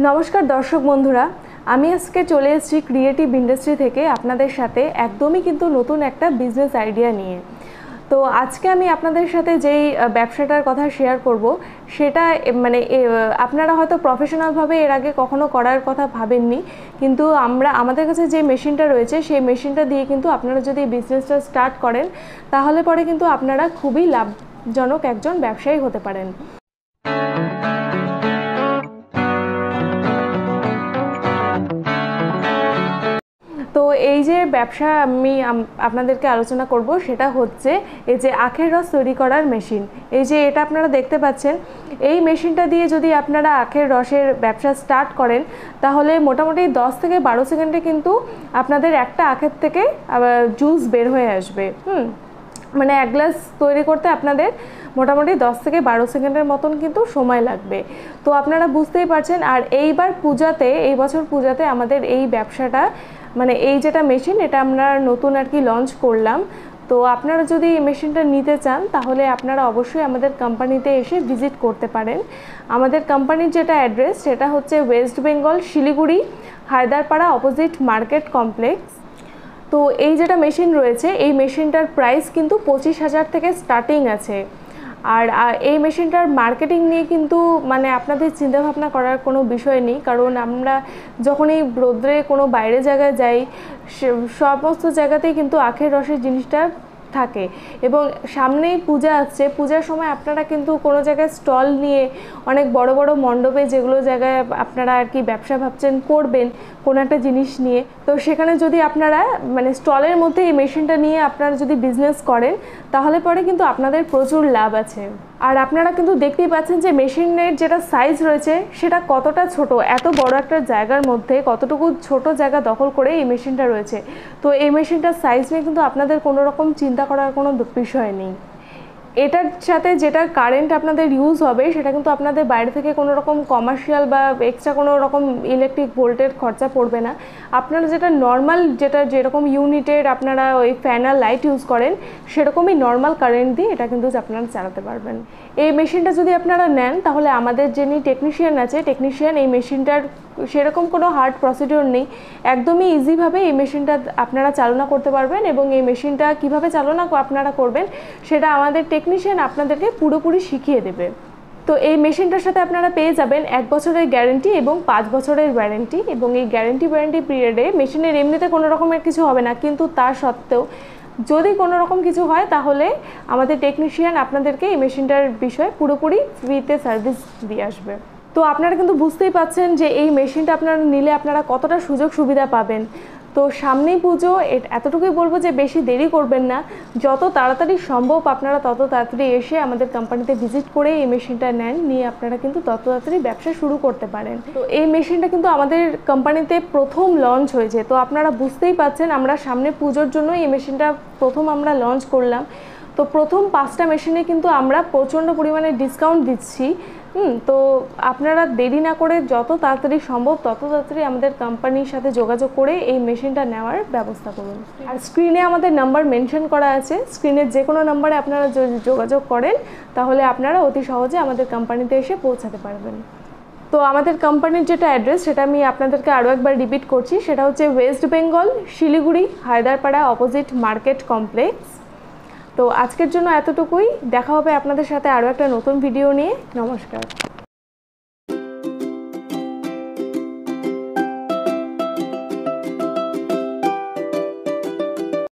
নমস্কার দর্শক বন্ধুরা, আমি আজকে চলে এসেছি ক্রিয়েটিভ ইন্ডাস্ট্রি থেকে আপনাদের সাথে একদমই কিন্তু নতুন একটা বিজনেস আইডিয়া নিয়ে। তো আজকে আমি আপনাদের সাথে যেই ব্যবসাটার কথা শেয়ার করব সেটা আপনারা হয়তো প্রফেশনালভাবে এর আগে কখনো করার কথা ভাবেননি, কিন্তু আমাদের কাছে যে মেশিনটা রয়েছে সেই মেশিনটা দিয়ে কিন্তু আপনারা যদি বিজনেসটা স্টার্ট করেন তাহলে পরে কিন্তু আপনারা খুবই লাভজনক একজন ব্যবসায়ী হতে পারেন। তো এই যে ব্যবসা আমি আপনাদেরকে আলোচনা করব সেটা হচ্ছে এই যে আখের রস তৈরি করার মেশিন। এই যে এটা আপনারা দেখতে পাচ্ছেন, এই মেশিনটা দিয়ে যদি আপনারা আখের রসের ব্যবসা স্টার্ট করেন তাহলে মোটামুটি 10 থেকে 12 সেকেন্ডে কিন্তু আপনাদের একটা আখের থেকে জুস বের হয়ে আসবে। মানে এক গ্লাস তৈরি করতে আপনাদের মোটামুটি 10 থেকে 12 সেকেন্ডের মতন কিন্তু সময় লাগবে। তো আপনারা বুঝতেই পারছেন। আর এই বছর পূজাতে আমাদের এই ব্যবসাটা মানে এই যেটা মেশিন এটা আমরা নতুন আর কি লঞ্চ করলাম। তো আপনারা যদি এই মেশিনটা নিতে চান তাহলে আপনারা অবশ্যই আমাদের কোম্পানিতে এসে ভিজিট করতে পারেন। আমাদের কোম্পানির যেটা অ্যাড্রেস সেটা হচ্ছে West Bengal, Siliguri, Haiderpara, opposite market complex. তো এই যেটা মেশিন রয়েছে এই মেশিনটার প্রাইস কিন্তু 25,000 থেকে স্টার্টিং আছে। আর এই মেশিনটার মার্কেটিং নিয়ে কিন্তু মানে আপনাদের চিন্তাভাবনা করার কোনো বিষয় নেই, কারণ আমরা যখনই রোদ্রে কোনো বাইরে জায়গায় যাই সমস্ত জায়গাতেই কিন্তু আখের রসের জিনিসটা থাকে। এবং সামনেই পূজা আসছে, পূজার সময় আপনারা কিন্তু কোনো জায়গায় স্টল নিয়ে অনেক বড় বড় মণ্ডপে যেগুলো জায়গায় আপনারা আর কি ব্যবসা ভাবছেন করবেন কোনো একটা জিনিস নিয়ে, তো সেখানে যদি আপনারা মানে স্টলের মধ্যে এই মেশিনটা নিয়ে আপনারা যদি বিজনেস করেন তাহলে পরে কিন্তু আপনাদের প্রচুর লাভ আছে। আর আপনারা কিন্তু দেখতেই পাচ্ছেন যে মেশিনের যেটা সাইজ রয়েছে সেটা কতটা ছোট, এত বড় একটা জায়গার মধ্যে কতটুকু ছোট জায়গা দখল করে এই মেশিনটা রয়েছে। তো এই মেশিনটার সাইজ নিয়ে কিন্তু আপনাদের কোনো রকম চিন্তা করার কোনো বিষয় নেই। এটার সাথে যেটা কারেন্ট আপনাদের ইউজ হবে সেটা কিন্তু আপনাদের বাইরে থেকে কোনো রকম কমার্শিয়াল বা এক্সট্রা কোনো রকম ইলেকট্রিক ভোল্টের খরচা পড়বে না। আপনারা যেটা নর্মাল যেরকম ইউনিটের আপনারা ওই ফ্যান আর লাইট ইউজ করেন সেরকমই নর্মাল কারেন্ট দিয়ে এটা কিন্তু আপনারা চালাতে পারবেন। এই মেশিনটা যদি আপনারা নেন তাহলে আমাদের যিনি টেকনিশিয়ান আছে এই মেশিনটার সেরকম কোনো হার্ড প্রসিডিওর নেই, একদমই ইজিভাবে এই মেশিনটা আপনারা চালনা করতে পারবেন। এবং এই মেশিনটা কিভাবে চালনা আপনারা করবেন সেটা আমাদের টেকনিশিয়ান আপনাদেরকে পুরোপুরি শিখিয়ে দেবে। তো এই মেশিনটার সাথে আপনারা পেয়ে যাবেন 1 বছরের গ্যারেন্টি এবং 5 বছরের ওয়ারেন্টি। এবং এই ওয়ারেন্টি পিরিয়ডে মেশিনের এমনিতে কোনো রকমের কিছু হবে না, কিন্তু তার সত্ত্বেও যদি কোনো রকম কিছু হয় তাহলে আমাদের টেকনিশিয়ান আপনাদেরকে এই মেশিনটার বিষয়ে পুরোপুরি ফ্রিতে সার্ভিস দিয়ে আসবে। তো আপনারা কিন্তু বুঝতেই পাচ্ছেন যে এই মেশিনটা আপনারা নিলে আপনারা কতটা সুযোগ সুবিধা পাবেন। তো সামনেই পুজো, এতটুকুই বলবো যে বেশি দেরি করবেন না, যত তাড়াতাড়ি সম্ভব আপনারা তত তাড়াতাড়ি এসে আমাদের কোম্পানিতে ভিজিট করে এই মেশিনটা নিয়ে আপনারা কিন্তু তত তাড়াতাড়ি ব্যবসা শুরু করতে পারেন। তো এই মেশিনটা কিন্তু আমাদের কোম্পানিতে প্রথম লঞ্চ হয়েছে। তো আপনারা বুঝতেই পাচ্ছেন আমরা সামনে পুজোর জন্য এই মেশিনটা প্রথম আমরা লঞ্চ করলাম। তো প্রথম 5টা মেশিনে কিন্তু আমরা প্রচণ্ড পরিমাণে ডিসকাউন্ট দিচ্ছি। তো আপনারা দেরি না করে যত তাড়াতাড়ি সম্ভব তত তাড়াতাড়ি আমাদের কোম্পানির সাথে যোগাযোগ করে এই মেশিনটা নেওয়ার ব্যবস্থা করুন। আর স্ক্রিনে আমাদের নাম্বার মেনশন করা আছে, স্ক্রিনের যে কোনো নাম্বারে আপনারা যদি যোগাযোগ করেন তাহলে আপনারা অতি সহজে আমাদের কোম্পানিতে এসে পৌঁছাতে পারবেন। তো আমাদের কোম্পানির যেটা অ্যাড্রেস সেটা আমি আপনাদেরকে আরও একবার রিপিট করছি, সেটা হচ্ছে West Bengal, Siliguri, Haiderpara, opposite market complex. তো আজকের জন্য এতটুকুই, দেখা হবে আপনাদের সাথে আরও একটা নতুন ভিডিও নিয়ে। নমস্কার।